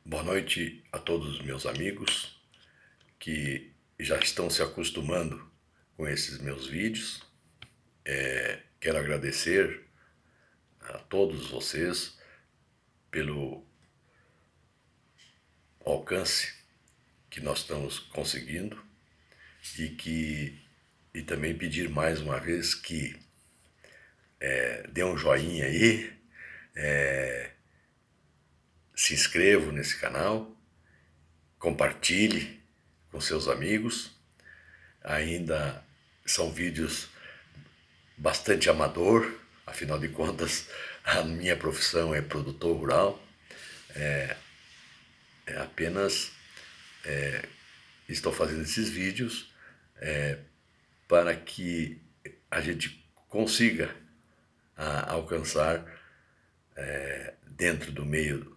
Boa noite a todos os meus amigos que já estão se acostumando com esses meus vídeos. Quero agradecer a todos vocês pelo alcance que nós estamos conseguindo e também pedir mais uma vez que dê um joinha aí, se inscreva nesse canal, compartilhe com seus amigos. Ainda são vídeos bastante amador, afinal de contas a minha profissão é produtor rural, apenas estou fazendo esses vídeos para que a gente consiga alcançar dentro do meio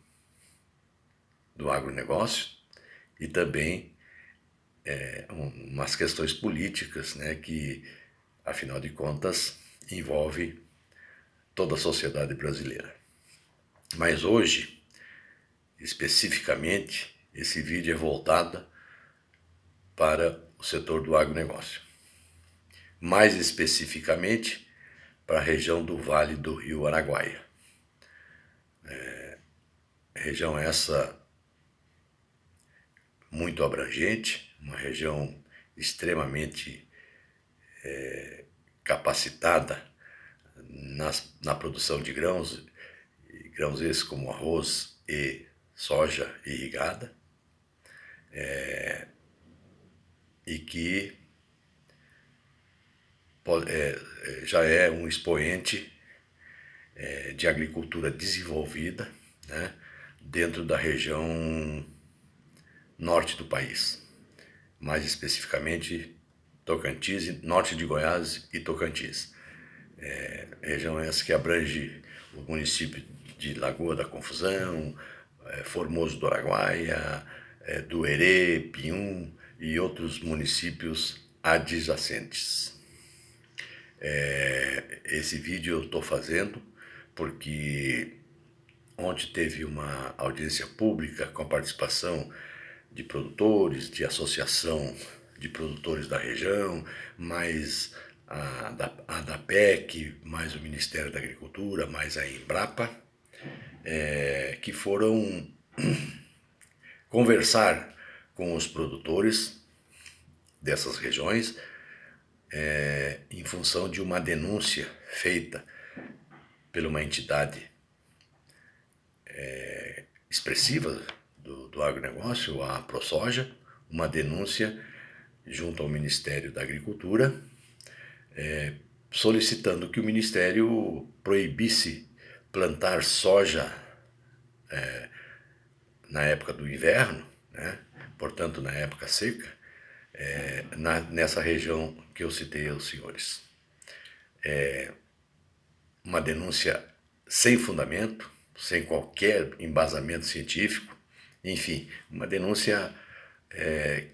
do agronegócio e também umas questões políticas, né, que afinal de contas envolve toda a sociedade brasileira. Mas hoje, especificamente, esse vídeo é voltado para o setor do agronegócio. Mais especificamente, para a região do Vale do Rio Araguaia. Região essa muito abrangente, uma região extremamente capacitada na produção de grãos esses como arroz e soja irrigada, e que já é um expoente de agricultura desenvolvida, né, dentro da região norte do país, mais especificamente Tocantins, norte de Goiás e Tocantins. Região essa que abrange o município de Lagoa da Confusão, Formoso do Araguaia, do Herê, Pium e outros municípios adjacentes. Esse vídeo eu estou fazendo porque ontem teve uma audiência pública com a participação de produtores, de associação de produtores da região, mais a DAPEC, mais o Ministério da Agricultura, mais a Embrapa, que foram conversar com os produtores dessas regiões em função de uma denúncia feita por uma entidade expressiva do agronegócio, a ProSoja, uma denúncia junto ao Ministério da Agricultura, solicitando que o Ministério proibisse plantar soja na época do inverno, né? Portanto, na época seca, nessa região que eu citei aos senhores. Uma denúncia sem fundamento, sem qualquer embasamento científico, enfim, uma denúncia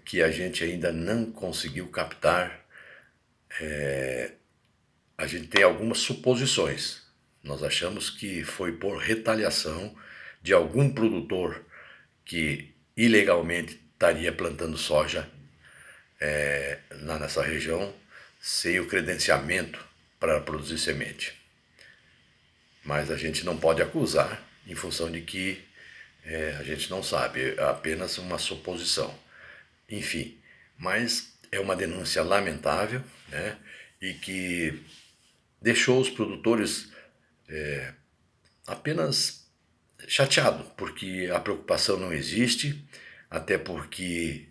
que a gente ainda não conseguiu captar. A gente tem algumas suposições. Nós achamos que foi por retaliação de algum produtor que ilegalmente estaria plantando soja lá nessa região sem o credenciamento para produzir semente. Mas a gente não pode acusar em função de que a gente não sabe, é apenas uma suposição. Enfim, mas é uma denúncia lamentável, né, e que deixou os produtores apenas chateados, porque a preocupação não existe, até porque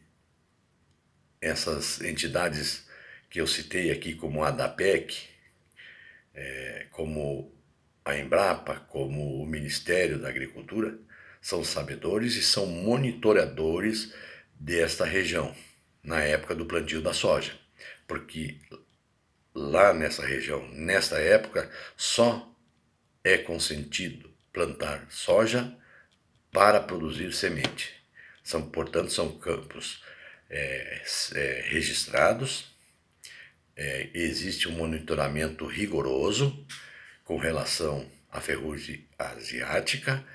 essas entidades que eu citei aqui, como a DAPEC, como a Embrapa, como o Ministério da Agricultura, são sabedores e são monitoradores desta região, na época do plantio da soja. Porque lá nessa região, nesta época, só é consentido plantar soja para produzir semente. Portanto, são campos registrados, existe um monitoramento rigoroso com relação à ferrugem asiática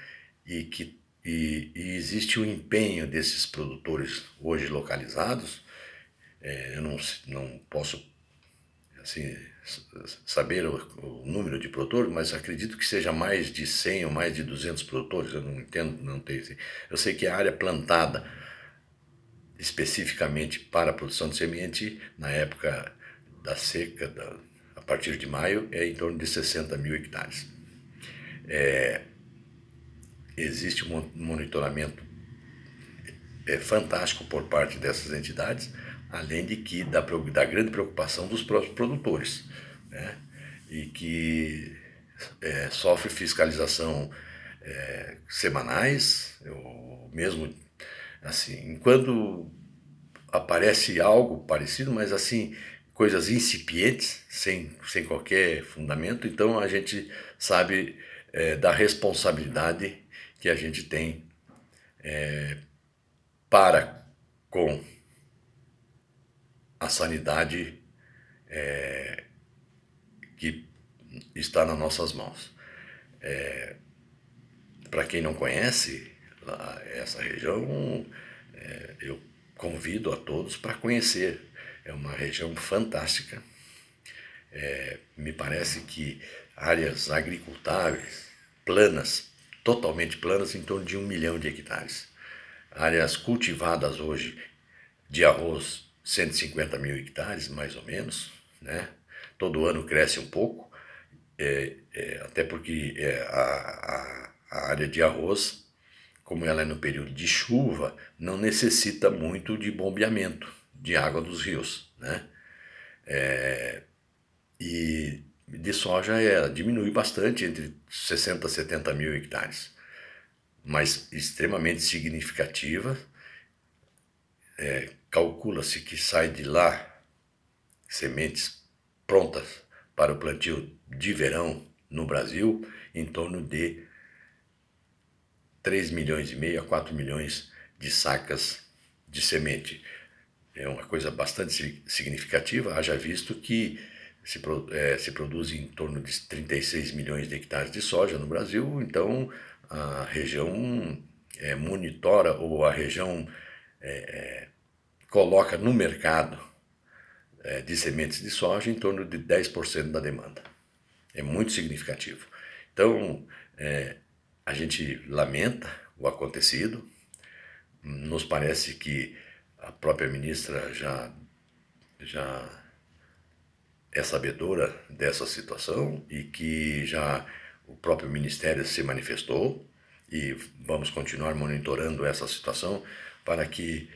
e que e existe um empenho desses produtores hoje localizados. Eu não posso assim, saber o número de produtores, mas acredito que seja mais de 100 ou mais de 200 produtores, eu não entendo, não tenho assim. Eu sei que a área plantada especificamente para a produção de semente, na época da seca, a partir de maio, é em torno de 60 mil hectares. Existe um monitoramento fantástico por parte dessas entidades, além de que da grande preocupação dos próprios produtores, né? E que sofre fiscalização semanais, eu mesmo, assim, enquanto aparece algo parecido, mas assim, coisas incipientes, sem qualquer fundamento, então a gente sabe da responsabilidade que a gente tem para com a sanidade que está nas nossas mãos. Para quem não conhece essa região, eu convido a todos para conhecer. É uma região fantástica. Me parece que áreas agricultáveis, planas, totalmente planas, em torno de 1 milhão de hectares. Áreas cultivadas hoje de arroz, 150 mil hectares, mais ou menos, né? Todo ano cresce um pouco, até porque a área de arroz, como ela é no período de chuva, não necessita muito de bombeamento de água dos rios, né? E de soja diminui bastante, entre 60 e 70 mil hectares, mas extremamente significativa. Calcula-se que sai de lá sementes prontas para o plantio de verão no Brasil em torno de 3 milhões e meio a 4 milhões de sacas de semente. É uma coisa bastante significativa, haja visto que se produz em torno de 36 milhões de hectares de soja no Brasil, então a região monitora, ou a região coloca no mercado de sementes de soja em torno de 10% da demanda. É muito significativo. Então, a gente lamenta o acontecido, nos parece que a própria ministra já é sabedora dessa situação e que já o próprio Ministério se manifestou, e vamos continuar monitorando essa situação para que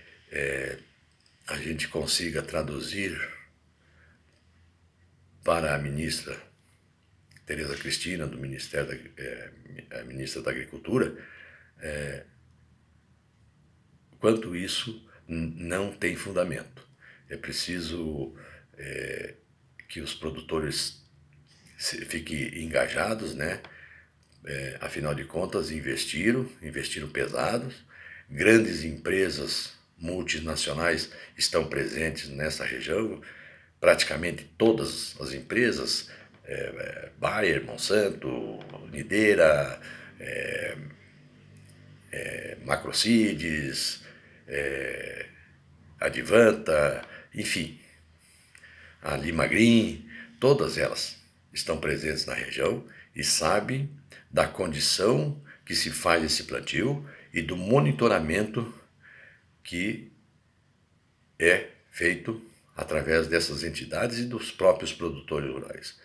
a gente consiga traduzir para a ministra Tereza Cristina, do Ministério a ministra da Agricultura, quanto isso não tem fundamento. É preciso que os produtores fiquem engajados, né? Afinal de contas, investiram pesados. Grandes empresas multinacionais estão presentes nessa região, praticamente todas as empresas, Bayer, Monsanto, Lidera, Macrocides, Advanta, enfim, a Lima Green, todas elas estão presentes na região e sabem da condição que se faz esse plantio e do monitoramento que é feito através dessas entidades e dos próprios produtores rurais.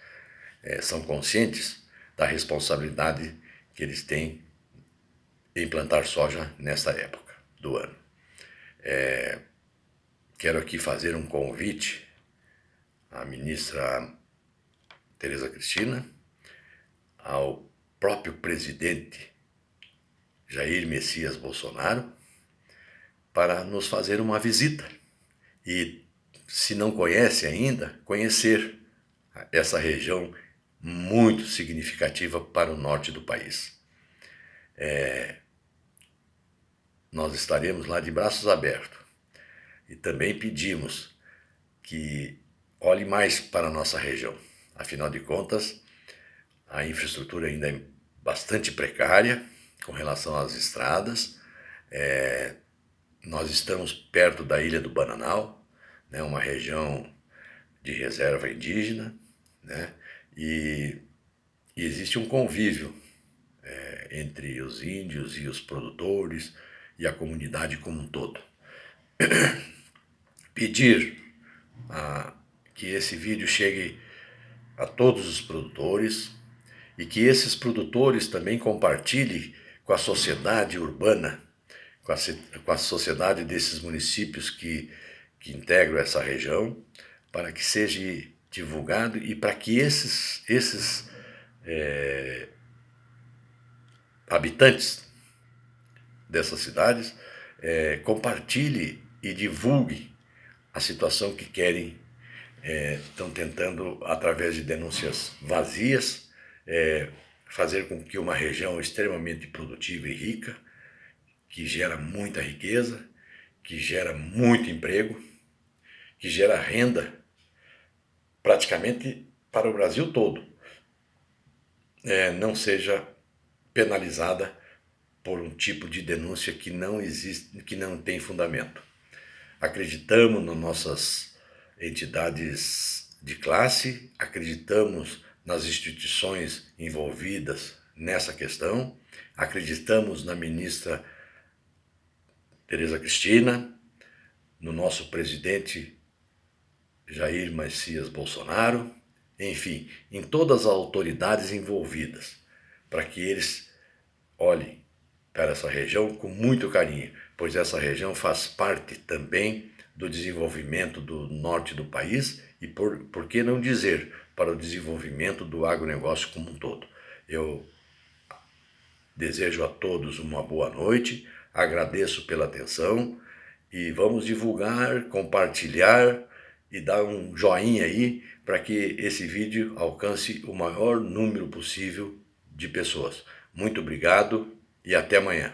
São conscientes da responsabilidade que eles têm em plantar soja nesta época do ano. Quero aqui fazer um convite à ministra Tereza Cristina, ao próprio presidente Jair Messias Bolsonaro, para nos fazer uma visita e, se não conhece ainda, conhecer essa região muito significativa para o norte do país. Nós estaremos lá de braços abertos e também pedimos que olhe mais para a nossa região. Afinal de contas, a infraestrutura ainda é bastante precária, com relação às estradas. Nós estamos perto da Ilha do Bananal, né, uma região de reserva indígena, né, e existe um convívio entre os índios e os produtores e a comunidade como um todo. Pedir que esse vídeo chegue a todos os produtores e que esses produtores também compartilhem com a sociedade urbana, com a sociedade desses municípios que integram essa região, para que seja divulgado e para que esses habitantes dessas cidades compartilhem e divulguem a situação que querem, estão tentando, através de denúncias vazias, fazer com que uma região extremamente produtiva e rica, que gera muita riqueza, que gera muito emprego, que gera renda praticamente para o Brasil todo, não seja penalizada por um tipo de denúncia que não existe, que não tem fundamento. Acreditamos nas nossas entidades de classe, acreditamos nas instituições envolvidas nessa questão, acreditamos na ministra Tereza Cristina, no nosso presidente Jair Messias Bolsonaro, enfim, em todas as autoridades envolvidas, para que eles olhem para essa região com muito carinho, pois essa região faz parte também do desenvolvimento do norte do país e, por que não dizer, para o desenvolvimento do agronegócio como um todo. Eu desejo a todos uma boa noite, agradeço pela atenção e vamos divulgar, compartilhar e dar um joinha aí para que esse vídeo alcance o maior número possível de pessoas. Muito obrigado e até amanhã.